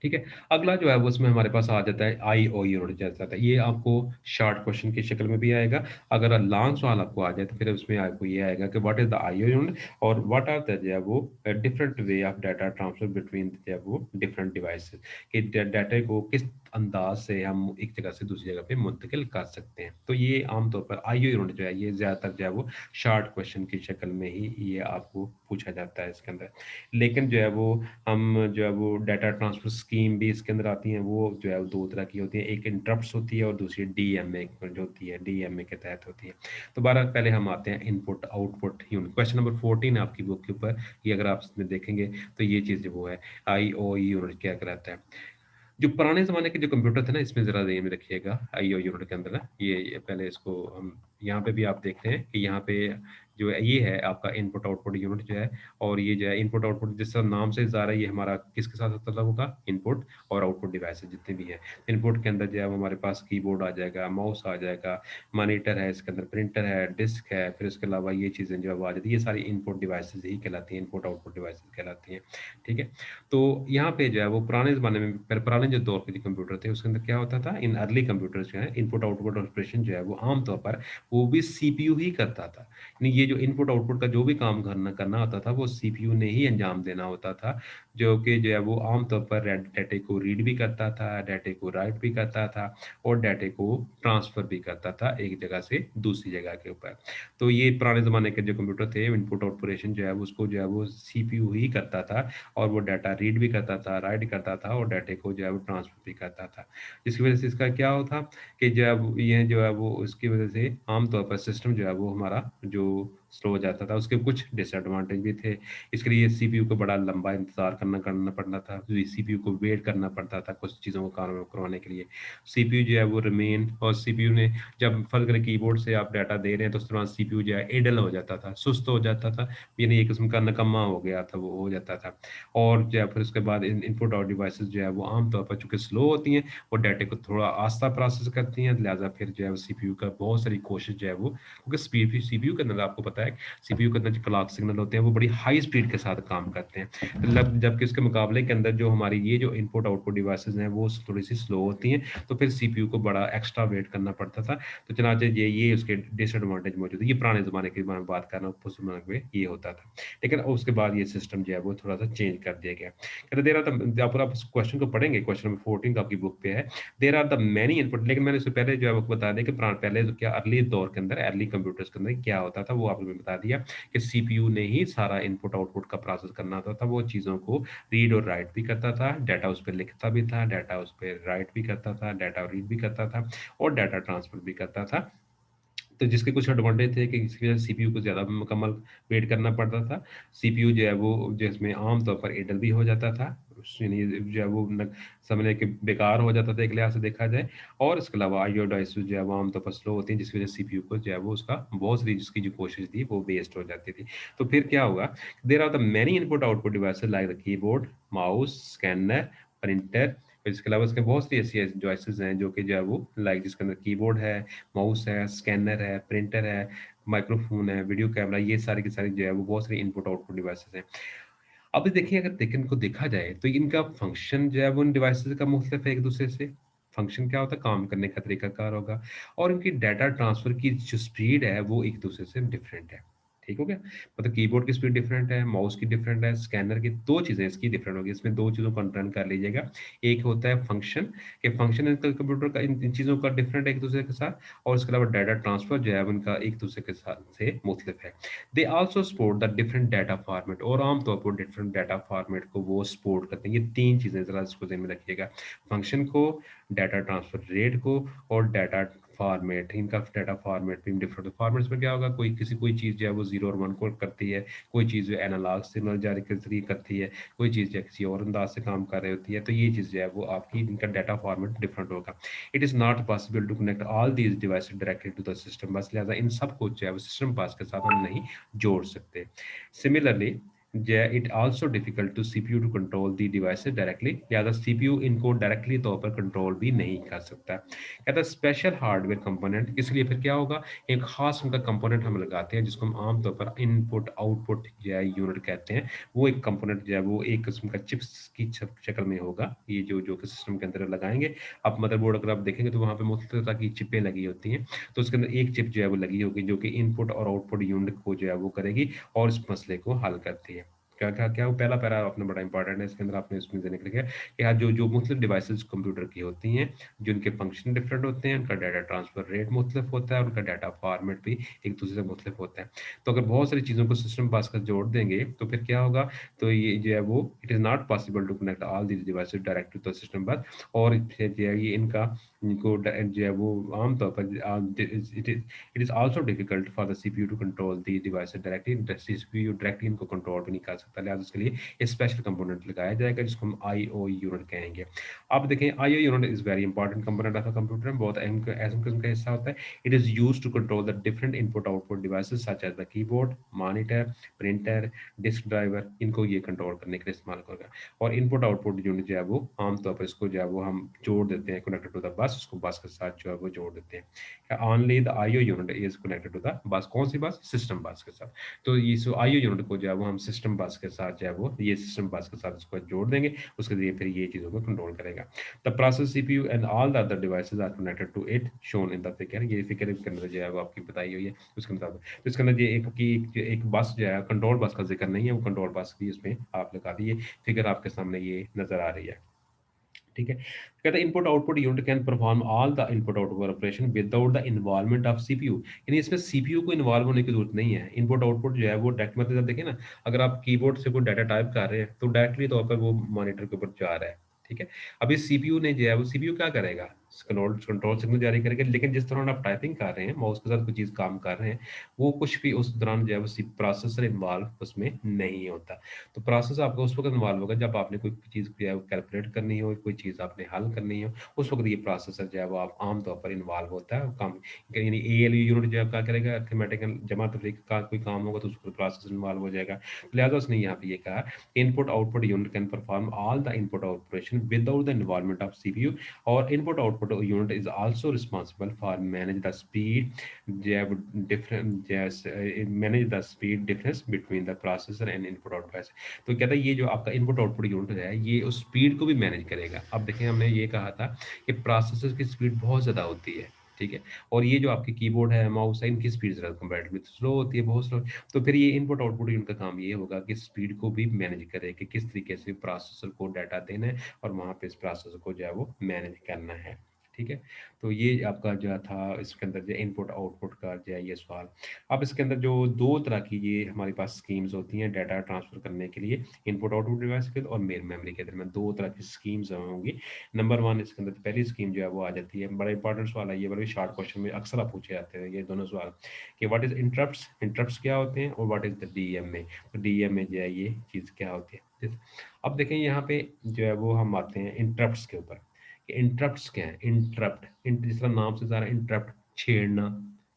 ठीक है? अगला जो है वो उसमें हमारे पास आ जाता है आईओ यूनिट जैसा था। ये आपको शॉर्ट क्वेश्चन की शक्ल में भी आएगा। अगर लॉन्ग सवाल आपको आ जाए तो फिर उसमें आपको ये आएगा कि what is the IO unit और व्हाट आर द जो है वो different way of data transfer between जो है वो डिफरेंट डिवाइसेस कि डाटा को किस अंदाज से हम एक जगह से दूसरी जगह पे मुंतकिल कर सकते हैं। तो ये आमतौर पर आईओ यूनिट जो है ये ज़्यादातर जो है वो शॉर्ट क्वेश्चन की शक्ल में ही ये आपको पूछा जाता है इसके अंदर। लेकिन जो है वो हम जो है वो डाटा ट्रांसफर स्कीम भी इसके अंदर आती हैं, वो जो है 2 तरह की होती हैं। एक इंटरप्ट्स होती है और दूसरी डीएमए जो होती है, डीएमए के तहत होती है। तो बहरहाल पहले हम आते हैं input output unit. Question number 14 है आपकी बुक के ऊपर, ये अगर आप इसमें देखेंगे तो ये चीज़ जो वो है आईओ यूनिट क्या कहलाता है। जो पुराने ज़माने के जो कंप्यूटर थे ना, इसमें ज़रा ध्यान में रखिएगा आईओ यूनिट के अंदर ना, ये पहले इसको हम यहाँ पे भी आप देखते हैं कि यहाँ पे जो है ये है आपका इनपुट आउटपुट यूनिट जो है, और ये जो है इनपुट आउटपुट जिस तरह नाम से ज़ाहिर है ये हमारा किसके साथ मतलब होगा, इनपुट और आउटपुट डिवाइसेस जितने भी हैं। इनपुट के अंदर जो है वो हमारे पास कीबोर्ड आ जाएगा, माउस आ जाएगा, मॉनिटर है, इसके अंदर प्रिंटर है, डिस्क है, फिर उसके अलावा ये चीज़ें जो है वो आ जाती है, ये सारी इनपुट डिवाइसेस ही कहलाती हैं, इनपुट आउटपुट डिवाइसेस कहलाती हैं। ठीक है? तो यहाँ पे जो है वो पुराने ज़माने में पुराने जो दौर के जो कंप्यूटर थे उसके अंदर क्या होता था, इन अर्ली कंप्यूटर्स जो है इनपुट आउटपुट ऑपरेशन जो है वो आम तौर पर वो भी सीपीयू ही करता था। यानी ये जो इनपुट आउटपुट का जो भी काम करना करना होता था वो सीपीयू ने ही अंजाम देना होता था, जो कि जो है वो आम तौर पर डाटे को रीड भी करता था, डाटे को राइट भी करता था और डाटे को ट्रांसफ़र भी करता था एक जगह से दूसरी जगह के ऊपर। तो ये पुराने ज़माने के जो कंप्यूटर थे इनपुट ऑपरेशन जो है उसको जो है वो सीपीयू ही करता था, और वो डाटा रीड भी करता था, राइट करता था और डाटे को जो है वो ट्रांसफ़र भी करता था। जिसकी वज़ह से इसका क्या होता कि जब ये जो है वो उसकी वज़ह से आम तौर पर सिस्टम जो है वो हमारा जो स्लो हो जाता था, उसके कुछ डिसएडवांटेज भी थे। इसके लिए सीपीयू को बड़ा लंबा इंतज़ार करना करना पड़ता था, सीपीयू को वेट करना पड़ता था कुछ चीज़ों को काम करवाने के लिए। सीपीयू जो है वो रिमेन, और सीपीयू ने जब फ़र्ज़ करें कीबोर्ड से आप डाटा दे रहे हैं तो उस दौरान सीपीयू जो है इडल हो जाता था, सुस्त हो जाता था, यानी एक किस्म का निकम्मा हो गया था, वो हो जाता था। और जो है फिर उसके बाद इनपुट और डिवाइसेस जो है वो आम तौर पर चूँकि स्लो होती हैं, वो डाटे को थोड़ा आस्ता प्रोसेस करती हैं, लिहाज़ा फिर जो है वो सीपीयू का बहुत सारी कोशिश जो है वो, क्योंकि सीपीयू के अंदर आपको पता है सीपीयू के अंदर जो क्लॉक सिग्नल होते हैं वो बड़ी हाई स्पीड के साथ काम करते हैं। जबकि उसके मुकाबले के अंदर जो हमारी ये जो इनपुट आउटपुट डिवाइसेस हैं वो थोड़ी-सी स्लो होती हैं, तो फिर सीपीयू को बड़ा एक्स्ट्रा वेट करना पड़ता था। तो चनाचे ये उसके डिसएडवांटेज मौजूद है। ये पुराने ज़माने की मैं बात कर रहा हूँ, उस ज़माने में ये होता था। लेकिन उसके बाद ये सिस्टम जो है वो थोड़ा-सा चेंज कर दिया गया। कहते देयर आर द आप उस क्वेश्चन को पढ़ेंगे, क्वेश्चन नंबर 14 आपकी बुक पे है। There are the many input, लेकिन मैंने इससे पहले जो है आपको बता दिया कि पहले जो क्या अर्ली दौर के अंदर, अर्ली कंप्यूटर्स के अंदर क्या होता था, वो आपको मैंने बता दिया कि सीपीयू ने ही सारा इनपुट आउटपुट का प्रोसेस करना होता था। वो चीज़ों को रीड और राइट भी करता था, डाटा उस पे लिखता भी था, डाटा उस पे राइट भी करता था, डाटा रीड भी करता था और डाटा ट्रांसफर भी करता था। तो जिसके कुछ एडवांटेज थे कि इसकी वजह से सीपीयू को ज़्यादा मुकम्मल वेट करना पड़ता था। सीपीयू जो है वो जिसमें आम तौर पर इडल भी हो जाता था। यानी जो है वो न समझ के बेकार हो जाता था एक लिहाज़ से देखा जाए, और इसके अलावा आईओ डिवाइसेज़ जो है वो आम तौर पर स्लो होती हैं, जिसकी वजह से सीपीयू को जो है वो उसका बहुत सारी जिसकी जो कोशिश थी वो वेस्ट हो जाती थी। तो फिर क्या होगा, there are the many input output devices like the keyboard, mouse, scanner, printer, फिर इसके अलावा इसके बहुत सी ऐसी डिवाइसेज़ हैं जो कि जो है वो लाइक जिसके अंदर कीबोर्ड है, माउस है, स्कैनर है, प्रिंटर है, माइक्रोफ़ोन है, वीडियो कैमरा, ये सारी की सारी जो है वो बहुत सारी इनपुट आउटपुट डिवाइसेज़ हैं। अब देखिए अगर इनको देखा जाए तो इनका फ़ंक्शन जो है वो इन डिवाइसेज़ का मुख्तलिफ है एक-दूसरे से। फ़ंक्शन क्या होता है? काम करने का तरीकाकार होगा, और इनकी डाटा ट्रांसफ़र की जो स्पीड है वो एक-दूसरे से डिफरेंट है। ठीक हो गया? मतलब कीबोर्ड की स्पीड डिफरेंट है, माउस की डिफरेंट है, स्कैनर की 2 चीज़ें इसकी डिफरेंट होगी। इसमें 2 चीज़ों को अंडरस्टैंड कर लीजिएगा। एक होता है फ़ंक्शन, कि फ़ंक्शन इनका कंप्यूटर का इन चीज़ों का डिफरेंट है एक-दूसरे के साथ, और इसके अलावा डाटा ट्रांसफ़र जो है उनका एक-दूसरे के साथ से मुख्तलिफ है। They also support the different data format, और आम तौर पर डिफरेंट डाटा फॉर्मेट को वो सपोर्ट करते हैं। ये 3 चीज़ें ज़रा इसको ज़हन में रखिएगा। फ़ंक्शन को, डाटा ट्रांसफ़र रेट को और डाटा फॉर्मेट, इनका डाटा फॉर्मेट भी डिफरेंट फॉर्मेट्स में क्या होगा, कोई चीज़ जो है वो 0 और 1 को करती है, कोई चीज़ जो एनालॉग सिग्नल जारी के ज़रिए करती है, कोई चीज़ जो है किसी और अंदाज़ से काम कर रही होती है। तो ये चीज़ जो है वो आपकी इनका डाटा फॉर्मेट डिफरेंट होगा। It is not possible to connect all these devices directly to the system, bus लिहाज़ा इन सबको जो है वो सिस्टम बस के साथ हम नहीं जोड़ सकते। Similarly it also difficult to CPU to control the devices directly, लिहाजा सीपीयू इनको डायरेक्टली तौर पर कंट्रोल भी नहीं कर सकता। कहता है स्पेशल हार्डवेयर कंपोनेंट, इसलिए फिर क्या होगा, एक खास उनका कंपोनेंट हम लगाते हैं जिसको हम आमतौर पर इनपुट आउटपुट जो है यूनिट कहते हैं। वो एक कंपोनेंट जो है वो एक किस्म का चिप्स की शक्ल में होगा, ये जो जो कि सिस्टम के अंदर लगाएंगे। आप मदरबोर्ड अगर आप देखेंगे तो वहाँ पे मुख्तलिफ तरह की चिपें लगी होती हैं, तो उसके अंदर एक चिप जो है वो लगी होगी जो कि इनपुट और आउटपुट यूनिट को जो है वो करेगी और इस मसले को हल करती है। क्या वो पहला पैरा आपने बड़ा इंपॉर्टेंट है, इसके अंदर आपने इसमें ज़िक्र किया कि हाँ, जो जो मुख्तलिफ डिवाइसेज़ कंप्यूटर की होती हैं, जिनके फंक्शन डिफरेंट होते हैं, उनका डाटा ट्रांसफर रेट मुख्तलिफ होता है, उनका डाटा फॉर्मेट भी एक-दूसरे से मुख्तलिफ होता है। तो अगर बहुत सारी चीज़ों को सिस्टम पास कर जोड़ देंगे, तो फिर क्या होगा, तो ये जो है वो it is not possible to connect all these devices direct to the system bus, और फिर जो है ये इनको जो है वो आम तौर पर it is also difficult for the CPU to control the devices directly, the CPU directly इनको कंट्रोल भी नहीं कर सकता है, लिहाजा उसके लिए एक स्पेशल कंपोनेंट लगाया जाएगा जिसको हम आईओ यूनिट कहेंगे। अब देखें IO unit is very important component of a computer में, बहुत अहम किस्म का हिस्सा होता है। It is used to control the different input output devices such as the keyboard, monitor, printer, disk driver, इनको ये कंट्रोल करने के लिए इस्तेमाल होगा। और इनपुट आउटपुट यूनिट जो है वो आमतौर पर इसको जो है वो हम जोड़ देते हैं कनेक्टेड टू द बस, उसको बस के साथ जो है वो जोड़ देते हैं। Only the IO unit is connected to the bus, कौन सी बस? सिस्टम बस के साथ। तो ये सो आईओ यूनिट को जो है वो हम सिस्टम बस के साथ जो है वो ये सिस्टम बस के साथ इसको जोड़ देंगे, उसके जरिए फिर ये चीज़ों को कंट्रोल करेगा। The process CPU and all the other devices are connected to it shown in the figure, ये फिगर के अंदर जो है वो आपकी बताई हुई है उसके मुताबिक। तो इसके अंदर ये एक बस जो है कंट्रोल बस का जिक्र नहीं है, वो कंट्रोल बस की इसमें आप लगा दी, फिगर आपके सामने ये नजर आ रही है। ठीक है, कहते हैं input output unit can perform all the input output operation without the involvement of CPU, यानी इसमें सीपीयू को इन्वॉल्व होने की जरूरत नहीं है। इनपुट आउटपुट जो है वो डायरेक्ट, मतलब देखिए ना, अगर आप कीबोर्ड से कोई डाटा टाइप कर रहे हैं तो डायरेक्टली तौर पर वो मॉनिटर के ऊपर जा रहा है। ठीक है, अभी सीपीयू ने जो है वो सीपीयू क्या करेगा, कंट्रोल सिग्नल जारी करेगा, लेकिन जिस दौरान आप टाइपिंग कर रहे हैं, माउस के साथ कोई चीज़ काम कर रहे हैं, वो कुछ भी उस दौरान जो है वो प्रोसेसर इन्वॉल्व उसमें नहीं होता। तो प्रोसेस आपका उस वक़्त इन्वॉल्व होगा जब आपने कोई चीज़ जो है वो कैलकुलेट करनी हो, कोई चीज़ आपने हल करनी हो, उस वक़्त ये प्रोसेसर जो है वो आप आम तौर पर इन्वॉल्व होता है। काम यानी एएलयू यूनिट जो है क्या करेगा, अरिथमेटिकल जमा तफरीक का कोई काम होगा तो उसको प्रोसेसर इन्वॉल्व हो जाएगा। लिहाजा उसने यहाँ पे ये कहा, input output unit can perform all the input operation without the involvement of CPU, और input output unit is also responsible for manage the speed manage the speed difference between the processor and input output. तो कहता है ये जो आपका input output unit है ये उस स्पीड को भी मैनेज करेगा। अब देखें हमने ये कहा था कि प्रोसेसर की स्पीड बहुत ज़्यादा होती है, ठीक है, और ये जो आपके कीबोर्ड है, माउस है, इनकी स्पीड ज़रा कंपैरेटिवली स्लो होती है, बहुत स्लो। तो फिर ये इनपुट आउटपुट यूनिट का काम ये होगा कि स्पीड को भी मैनेज करे कि किस तरीके से प्रोसेसर को डाटा देना है और वहाँ पे इस प्रोसेसर को जो है वो मैनेज करना है। ठीक है, तो ये आपका जो था इसके अंदर जो इनपुट आउटपुट का जो है ये सवाल। अब इसके अंदर जो दो तरह की ये हमारे पास स्कीम्स होती हैं डाटा ट्रांसफर करने के लिए, इनपुट आउटपुट डिवाइस के और मेन मेमोरी के दरमियान दो तरह की स्कीम्स होंगी। नंबर वन, इसके अंदर पहली स्कीम जो है वो आ जाती है, बड़ा इंपॉर्टेंट सवाल है ये, बड़े शॉर्ट क्वेश्चन में अक्सर आप पूछे जाते हैं ये दोनों सवाल, कि व्हाट इज इंटरप्ट्स, इंटरप्ट्स क्या होते हैं, और व्हाट इज द डीएमए, तो डीएमए जो है ये चीज़ क्या होती है। अब देखें यहाँ पे जो है वो हम आते हैं इंटरप्ट्स के ऊपर, कि इंटरप्ट्स क्या है। इंटरप्ट, जिस तरह नाम से सारा, इंटरप्ट छेड़ना,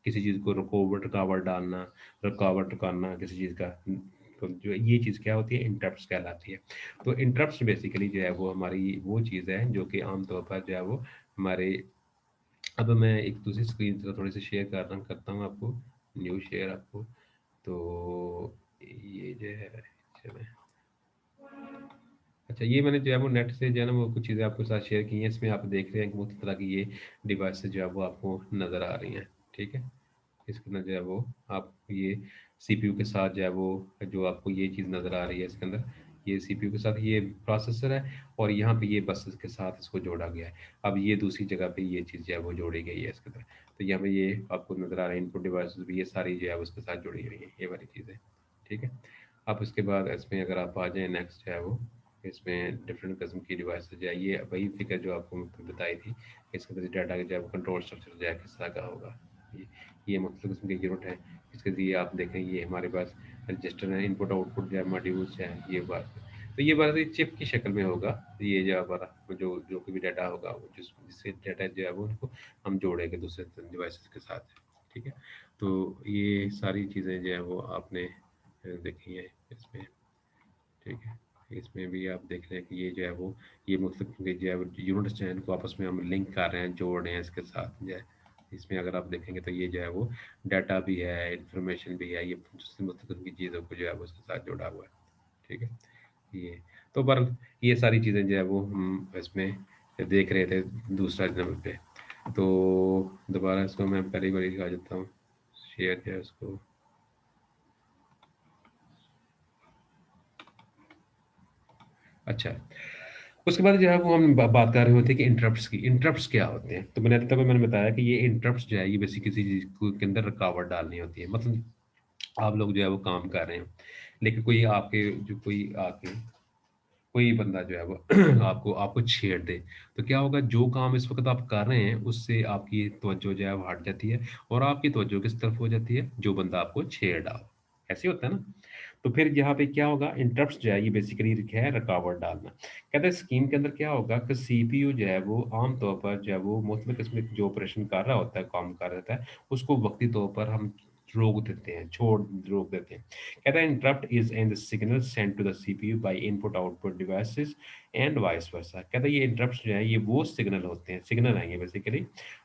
किसी चीज़ को रुकावट रुकावट डालना, रुकावट रुकाना किसी चीज़ का, तो जो ये चीज़ क्या होती है, इंटरप्ट्स कहलाती है। तो इंटरप्ट्स बेसिकली जो है वो हमारी वो चीज़ है जो कि आम तौर पर जो है वो हमारे, अब मैं एक दूसरी स्क्रीन से थोड़ी सी शेयर करता हूँ आपको, न्यू शेयर आपको। तो ये जो है, चलें, अच्छा ये मैंने जो है वो नेट से जो है ना वो कुछ चीज़ें आपके साथ शेयर की हैं, इसमें आप देख रहे हैं कि बहुत तरह की ये डिवाइस जो है वो आपको नज़र आ रही हैं। ठीक है, इसके अंदर जो है वो आप ये सीपीयू के साथ जो है वो, जो आपको ये चीज़ नज़र आ रही है इसके अंदर, ये सीपीयू के साथ ये प्रोसेसर है, और यहाँ पे ये बसेस के साथ इसको जोड़ा गया है। अब ये दूसरी जगह पे ये चीज़ जो है वो जोड़ी गई है इसके अंदर, तो यहाँ पे ये आपको नज़र आ रहा है इनपुट डिवाइस भी, ये सारी जो है उसके साथ जुड़ी हुई है ये वाली चीज़ें। ठीक है, अब उसके बाद इसमें अगर आप आ जाएँ नेक्स्ट जो है वो, इसमें डिफरेंट किस्म की डिवाइसेज जो है, ये वही फिगर जो आपको मैं बताई थी, इसके अंदर डाटा जो है वो कंट्रोल स्ट्रक्चर जो है किस तरह का होगा। ये मुख्तलिफ किस्म के यूनिट हैं, इसके लिए आप देखें ये हमारे पास रजिस्टर है, इनपुट आउटपुट जो है मॉड्यूल्स हैं, ये बात। तो ये बात चिप की शक्ल में होगा, ये जो हमारा जो जो भी डाटा होगा वो जिससे डाटा जो है वो उनको हम जोड़ेंगे दूसरे डिवाइसेस के साथ। ठीक है, तो ये सारी चीज़ें जो है वो आपने देखी हैं इसमें। ठीक है, इसमें भी आप देख रहे हैं कि ये जो है वो, ये मुख्तलिफ जो है यूनिट्स जो हैं इनको आपस में हम लिंक कर रहे हैं, जोड़ रहे हैं इसके साथ जो है। इसमें अगर आप देखेंगे तो ये जो है वो डाटा भी है, इंफॉर्मेशन भी है, ये मुख्तलिफ की चीज़ों को जो है वो उसके साथ जुड़ा हुआ है। ठीक है, ये तो पर ये सारी चीज़ें जो है वो हम इसमें देख रहे थे दूसरा नंबर पे। तो दोबारा इसको मैं पहली बार दिखा देता हूँ, शेयर जो है उसको। अच्छा, उसके बाद जो है वो हम बात कर रहे होते हैं कि इंटरप्ट्स की, इंटरप्ट्स क्या होते हैं। तो मैंने बताया कि ये इंटरप्ट्स जो है ये बेसिक किसी चीज़ के अंदर रुकावट डालनी होती है। मतलब आप लोग जो है वो काम कर रहे हैं, लेकिन कोई आपके जो कोई आके कोई बंदा जो है वो आपको आपको छेड़ दे, तो क्या होगा, जो काम इस वक्त आप कर रहे हैं उससे आपकी तवज्जो जो है वो हट जाती है, और आपकी तवज्जो किस तरफ हो जाती है, जो बंदा आपको छेड़ रहा हो। ऐसे होता है ना। तो फिर यहाँ पे क्या होगा, इंटरप्ट्स जो है ये बेसिकली है रुकावट डालना। कहते हैं स्कीम के अंदर क्या होगा कि सीपीयू जो है वो आम तौर पर जो है वो मुख्तलिफ किस्म के जो ऑपरेशन कर रहा होता है, काम कर रहा होता है, उसको वक्ती तौर पर हम रोक देते हैं। कहता है interrupt is and the signal send to the CPU by input output devices and vice versa. कहता है ये इंटरप्ट जो है ये वो सिग्नल होते हैं, सिग्नल आएंगे बेसिकली,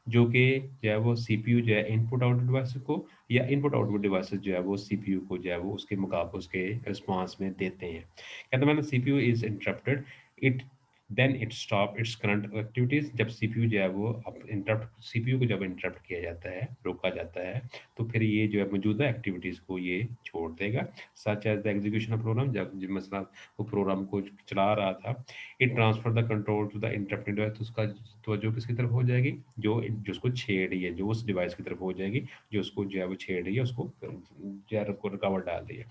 जो कि जो है वो सीपीयू जो है इनपुट आउटपुट डिवाइस को, या इनपुट आउटपुट डिवाइसेस जो है वो सीपीयू को जो है वो उसके मुकाबले उसके रिस्पांस में देते हैं। कहते हैं CPU is interrupted, it then it stop its current activities. जब सीपीयू जो है वो अब इंटरप्ट, सीपीयू को जब इंटरप्ट किया जाता है, रोका जाता है, तो फिर ये जो है मौजूदा एक्टिविटीज को ये छोड़ देगा। Such as the execution of program, जब मसला वो प्रोग्राम को चला रहा था, it transfer the control to the interrupted device, तो उसका तवज्जो किसकी तरफ हो जाएगी, जो जो उसको छेड़ रही है, जो उस डिवाइस की तरफ हो जाएगी जो उसको जो है वो छेड़ रही है, उसको जो है रुकावट डाल रही है।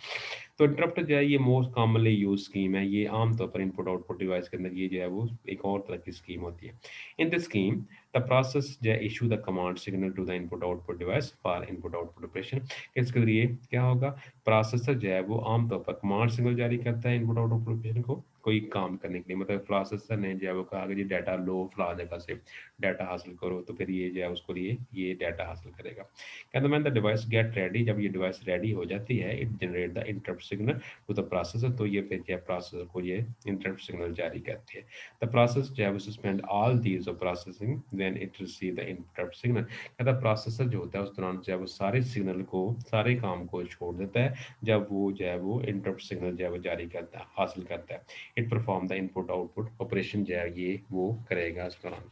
तो इंटरप्ट जो है ये मोस्ट कॉमनली यूज स्कीम है, ये आमतौर पर इनपुट आउटपुट डिवाइस के अंदर ये जो है वो एक और तरह की स्कीम होती है। In this scheme the process जो है issue the command signal to the input output device for input output operation. इसके जरिए क्या होगा, प्रोसेसर जो है वो आमतौर पर कमांड सिग्नल जारी करता है इनपुट आउटपुट ऑपरेशन को कोई काम करने के लिए। मतलब प्रोसेसर ने जो है वो कहा कि जी डाटा लो फला जगह से डाटा हासिल करो, तो फिर ये जो है उसको लिए ये डाटा हासिल करेगा। कहते हैं द डिवाइस गेट रेडी, जब ये डिवाइस रेडी हो जाती है, it generate the interrupt signal to the processor, तो ये फिर क्या प्रोसेसर को ये इंटरप्ट सिग्नल जारी करती है। द प्रोसेस जो है वो suspend all these of processing when it receive the interrupt signal. कहता है प्रोसेसर जो होता है उस दौरान जो है वो सारे सिग्नल को, सारे काम को छोड़ देता है जब वो जो है वो इंटरप्ट सिग्नल जो है वो जारी करता है, हासिल करता है। It perform the input output operation जो है ये वो करेगा इस दौरान।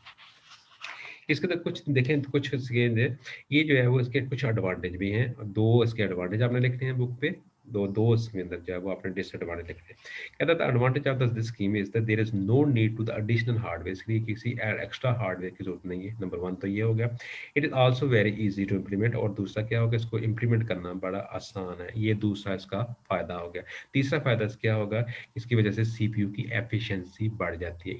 इसके अंदर कुछ देखें तो कुछ ये जो है वो इसके कुछ एडवांटेज भी हैं, दो इसके एडवांटेज आपने लिखने हैं बुक पे, दो इसके अंदर जो है वो आपने डिसएडवांटेज लिखने हैं। कहता है the advantage of this scheme is that there is no need to the additional hardware, इसके लिए किसी एक्स्ट्रा हार्डवेयर की जरूरत नहीं है। नंबर वन तो ये हो गया। It is also very easy to implement, और दूसरा क्या होगा, इसको इम्प्लीमेंट करना बड़ा आसान है, ये दूसरा इसका फायदा हो गया। तीसरा फायदा क्या होगा, इसकी वजह से सीपीयू की एफिशिएंसी बढ़ जाती है।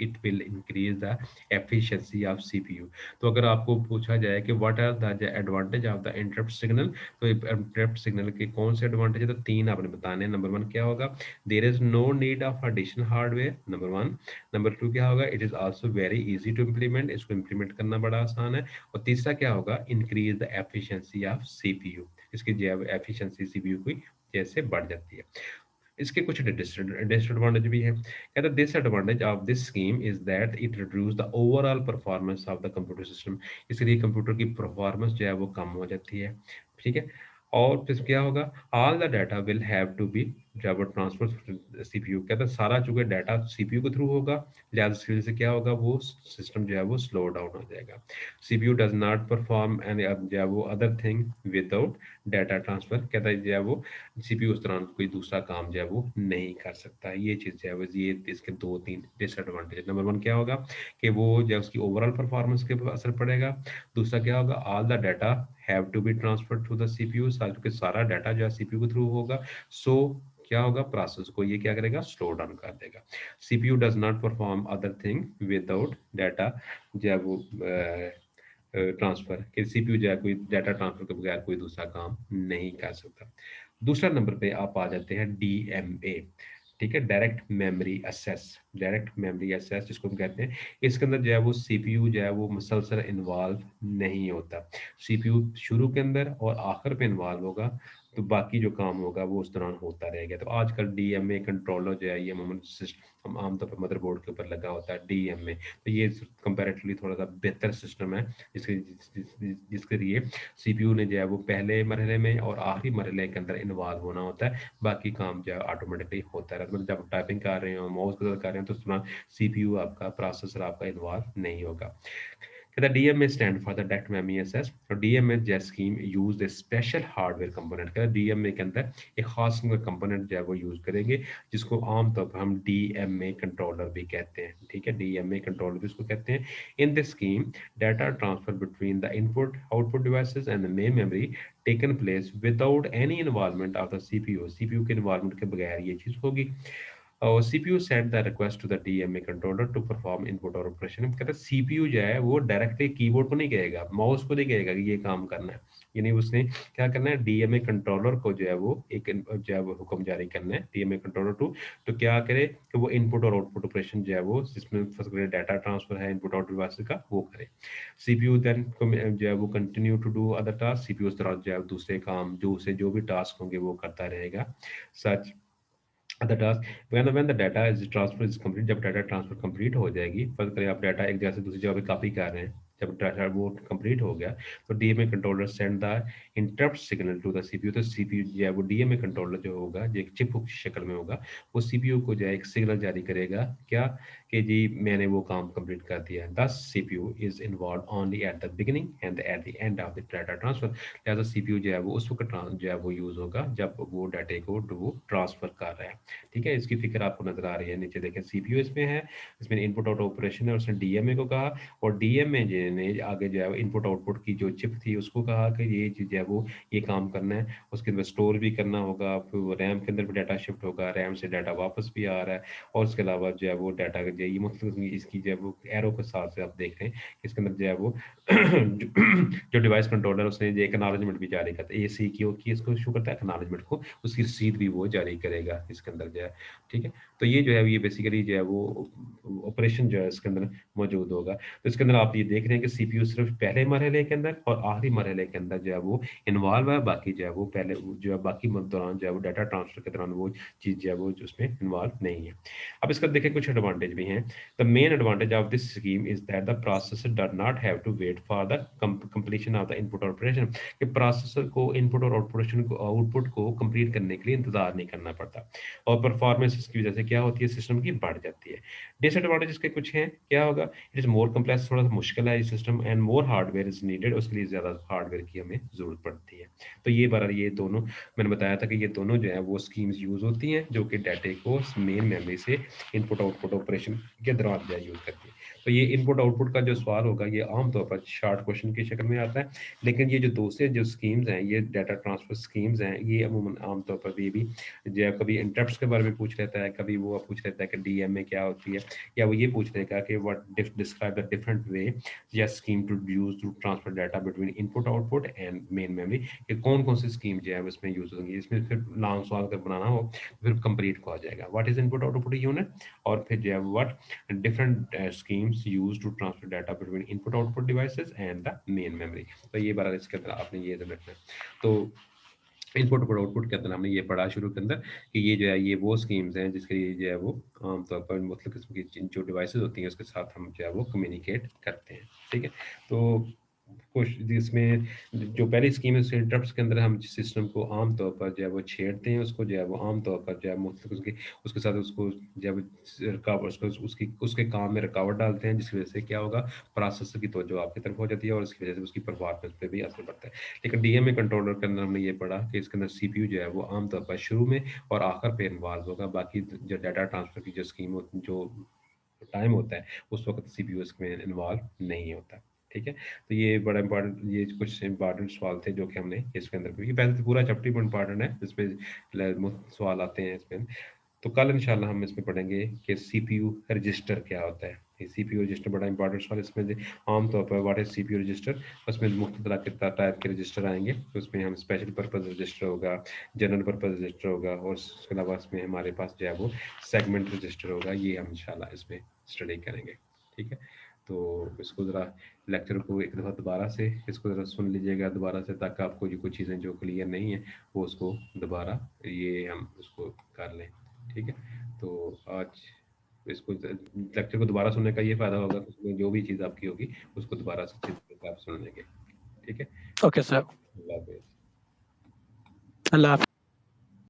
It will increase the efficiency of CPU. तो अगर आपको पूछा जाए कि what are the advantage of the interrupt signal, तो इंटरप्ट सिग्नल के कौन से एडवांटेज है, तो तीन आपने बताने हैं। नंबर वन क्या होगा, there is no need of additional hardware, number one. Number two क्या होगा, it is also very easy to implement, इसको इम्प्लीमेंट करना बड़ा आसान है। और तीसरा क्या होगा, increase the efficiency of CPU, इसकी जो एफिशिएंसी सीपीयू की जैसे बढ़ जाती है। इसके कुछ डिसएडवांटेज भी है। कहता है disadvantage of this scheme is that it reduce the overall performance of the computer system, इसलिए कंप्यूटर की परफॉर्मेंस जो है वो कम हो जाती है। ठीक है। और फिर क्या होगा, all the data will have to be जब ट्रांसफर सीपीयू, कहता है सारा चूंकि डाटा सीपीयू के थ्रू होगा, लिहाजा इसकी वजह से क्या होगा, वो सिस्टम जो है वो स्लो डाउन हो जाएगा। CPU does not perform and जो है वो other thing without data transfer, कहता है जो है वो सीपीयू उस दौरान कोई दूसरा काम जो है वो नहीं कर सकता। ये चीज़ जो है वो ये इसके दो तीन डिसएडवांटेज। नंबर वन क्या होगा कि वो जो उसकी ओवरऑल परफॉर्मेंस के ऊपर असर पड़ेगा। दूसरा क्या होगा, all the data have to be transfer to the CPU, क्योंकि सारा डाटा जो है सीपीयू के थ्रू होगा। सो क्या होगा, प्रोसेस को ये क्या करेगा, स्लो डाउन कर देगा। CPU does not perform other thing without data जो है वो ट्रांसफर, कि सीपीयू जो है कोई डाटा ट्रांसफर के बगैर कोई दूसरा काम नहीं कर सकता। दूसरा नंबर पे आप आ जाते हैं डीएमए। ठीक है, direct memory access. Direct memory access जिसको हम कहते हैं, इसके अंदर जो है वो सीपीयू जो है वो मुसलसल इन्वॉल्व नहीं होता। सीपीयू शुरू के अंदर और आखिर पे इन्वॉल्व होगा, तो बाकी जो काम होगा वो उस दौरान होता रहेगा। तो आजकल डीएमए कंट्रोलर जो है ये अमूमन सिस्टम आमतौर पर मदरबोर्ड के ऊपर लगा होता है डीएमए, तो ये कंपैरेटिवली थोड़ा सा बेहतर सिस्टम है, जिसके लिए सीपीयू ने जो है वो पहले मरहले में और आखिरी मरहले के अंदर इन्वॉल्व होना होता है, बाकी काम जो है ऑटोमेटिकली होता रहता है। मतलब जब टाइपिंग कर रहे हो, माउस बदल कर रहे हैं, तो उस दौरान सीपीयू आपका, प्रोसेसर आपका इन्वॉल्व नहीं होगा। The DMA stand for the direct memory access, और DMA जो स्कीम यूज ए स्पेशल हार्डवेयर कंपोनेंट का, DMA के अंदर एक खास कंपोनेंट जो है वो यूज करेंगे, जिसको आमतौर पर हम DMA कंट्रोलर भी कहते हैं। ठीक है, DMA कंट्रोलर भी इसको कहते हैं। In this scheme data transfer between the input output devices and the main memory taken place without any involvement of the CPU, CPU के इन्वॉल्वमेंट के बगैर ये चीज होगी। और CPU send the request to the DMA controller to perform input और operation. कहता है सीपीयू जो है वो डायरेक्टली कीबोर्ड को नहीं कहेगा, माउस को नहीं कहेगा कि ये काम करना है, यानी उसने क्या करना है, डीएमए कंट्रोलर को जो है वो एक जो है वो हुक्म जारी करना है डीएमए कंट्रोलर टू, तो क्या करे कि वो इनपुट और आउटपुट ऑपरेशन जो है वो जिसमें डाटा ट्रांसफर है इनपुट आउटपुट डिवाइस का वो करे। सीपीयू देन जो है वो continue to do other task, CPU उस तरह जो है दूसरे काम जो उसे जो भी टास्क होंगे वो करता रहेगा। सच the task when the data is transfer is complete, जब डाटा ट्रांसफर कंप्लीट हो जाएगी, फर्ज करें आप डाटा एक जगह से दूसरी जगह पे कॉपी कर रहे हैं, जब डाटा वो कंप्लीट हो गया तो DMA controller send the interrupt signal to the CPU, तो सीपीयू जो है वो डीएमए कंट्रोलर जो होगा जो एक चिप की शक्ल में होगा वो सीपीयू को जो है एक सिग्नल जारी करेगा क्या कि जी मैंने वो काम कंप्लीट कर दिया। दस CPU is involve only at the beginning and at the end of the data transfer, लिहाजा सीपीयू जो है वो उस वक्त जो है वो यूज होगा जब वो डाटे को वो ट्रांसफर कर रहा है। ठीक है, इसकी फिक्र आपको नजर आ रही है, नीचे देखें सीपीयू इसमें है, इसमें इनपुट आउट ऑपरेशन है, उसने डीएमए को कहा और डीएमए ने आगे जो है इनपुट आउटपुट की जो चिप थी उसको कहा कि ये चीज है वो ये काम करना है, उसके अंदर स्टोर भी करना होगा, फिर रैम के अंदर भी डाटा शिफ्ट होगा, रैम से डाटा वापस भी आ रहा है और उसके अलावा जो है वो डाटा जो है ये मतलब इसकी जो है वो एरो के साथ से आप देख रहे हैं इसके अंदर जो है वो जो डिवाइस कंट्रोलर उसने जो एक्नॉलेजमेंट भी जारी करता है, ये सी की इसको इशू करता है एक्नॉलेजमेंट को, उसकी रसीद भी वो जारी करेगा इसके अंदर जो है। ठीक है, तो ये जो है ये बेसिकली जो है वो ऑपरेशन जो है इसके अंदर मौजूद होगा। तो इसके अंदर आप ये देख रहे हैं कि सीपीयू सिर्फ पहले मरहले के अंदर और आखिरी मरहले के अंदर जो है वो इन्वॉल्व है, बाकी जो है वो पहले जो है बाकी दौरान जो है वो डाटा ट्रांसफर के दौरान वो चीज़ जो है वो उसमें इन्वॉल्व नहीं है। अब इसका देखें कुछ एडवांटेज भी हैं। The main advantage of this scheme is that the processor does not have to wait for the completion of the input operation, कि प्रोसेसर को इनपुट और आउटपुट को कंप्लीट करने के लिए इंतजार नहीं करना पड़ता और परफॉर्मेंस इसकी वजह से क्या होती है सिस्टम की बढ़ जाती है। डिसएडवांटेज इसके कुछ हैं, क्या होगा, इट इज मोर कम्प्लेक्स, थोड़ा सा मुश्किल है system and more hardware is needed, उसके लिए ज्यादा हार्डवेयर की हमें जरूरत पड़ती है। तो ये बार ये दोनों मैंने बताया था कि ये दोनों जो है वो स्कीम्स यूज होती हैं जो कि डाटे को मेन मेमोरी से इनपुट आउटपुट ऑपरेशन के दौरान जो है यूज करती है। तो ये इनपुट आउटपुट का जो सवाल होगा ये आमतौर पर शॉर्ट क्वेश्चन की शक्ल में आता है, लेकिन ये जो दूसरे जो स्कीम्स हैं ये डाटा ट्रांसफर स्कीम्स हैं ये अमूमन आमतौर पर भी जो है कभी इंटरप्ट्स के बारे में पूछ लेता है, कभी वो पूछ लेता है कि डीएमए क्या होती है, या वो ये पूछ लेगा कि what describe the different way या scheme to use to transfer data between input output and main memory, कि कौन कौन सी स्कीम जो है उसमें यूज होंगी। इसमें फिर लॉन्ग सवाल अगर बनाना हो तो फिर कंप्लीट को आ जाएगा what is input output unit, और फिर जो है what different schemes use to transfer data between input output devices and the main memory. तो ये बार इसके अंदर आपने ये रखना है। तो इनपुट और आउटपुट के अंदर हमने ये पढ़ा शुरू के अंदर कि ये जो है ये वो स्कीम्स हैं जिसके लिए जो है वो आमतौर पर मतलब किस्म की जो डिवाइसेस होती हैं उसके साथ हम जो है वो कम्युनिकेट करते हैं। ठीक है, तो कुछ इसमें जो पहली स्कीम है इंटरप्ट्स के अंदर हम सिस्टम को आमतौर पर जो है वो छेड़ते हैं, उसको जो है वो आमतौर पर जो है मतलब उसके साथ उसको जो है रुकावट उसकी उसके काम में रुकावट डालते हैं, जिसकी वजह से क्या होगा प्रोसेसर की तवज्जो आपकी तरफ हो जाती है और इसकी वजह से उसकी परफॉर्मेंस पे भी असर पड़ता है। लेकिन डीएमए कंट्रोलर के अंदर हमने ये पढ़ा कि इसके अंदर सीपीयू जो है वो आमतौर पर शुरू में और आखिर पे इन्वॉल्व होगा, बाकी जो डाटा ट्रांसफर की जो स्कीम जो टाइम होता है उस वक्त सीपीयू इसमें इन्वॉल्व नहीं होता। ठीक है, तो ये बड़ा इंपॉर्टेंट ये कुछ इंपॉर्टेंट सवाल थे जो कि हमने इसके अंदर ये वैसे तो पूरा चैप्टर इंपॉर्टेंट है, इसमें सवाल आते हैं इसमें। तो कल इंशाल्लाह हम इसमें पढ़ेंगे कि सीपीयू रजिस्टर क्या होता है। ये सीपीयू रजिस्टर बड़ा इंपॉर्टेंट सवाल, इसमें आमतौर पर व्हाट इज सीपीयू रजिस्टर, उसमें मुख्य तरह के टाइप के रजिस्टर आएंगे, तो उसमें हम स्पेशल पर्पज रजिस्टर होगा, जनरल पर्पज रजिस्टर होगा और उसके अलावा इसमें हमारे पास जो है वो सेगमेंट रजिस्टर होगा, ये हम इंशाल्लाह इसमें स्टडी करेंगे। ठीक है, तो इसको ज़रा लेक्चर को एक दफ़ा दोबारा से इसको ज़रा सुन लीजिएगा दोबारा से, ताकि आपको जो कुछ चीज़ें जो क्लियर नहीं है वो उसको दोबारा ये हम उसको कर लें। ठीक है, तो आज इसको लेक्चर को दोबारा सुनने का ये फ़ायदा होगा कि उसमें जो भी चीज़ आपकी होगी उसको दोबारा से आप सुन लेंगे। ठीक है, ओके सर, अल्लाह हाफिज़। अल्लाह हाफिज़।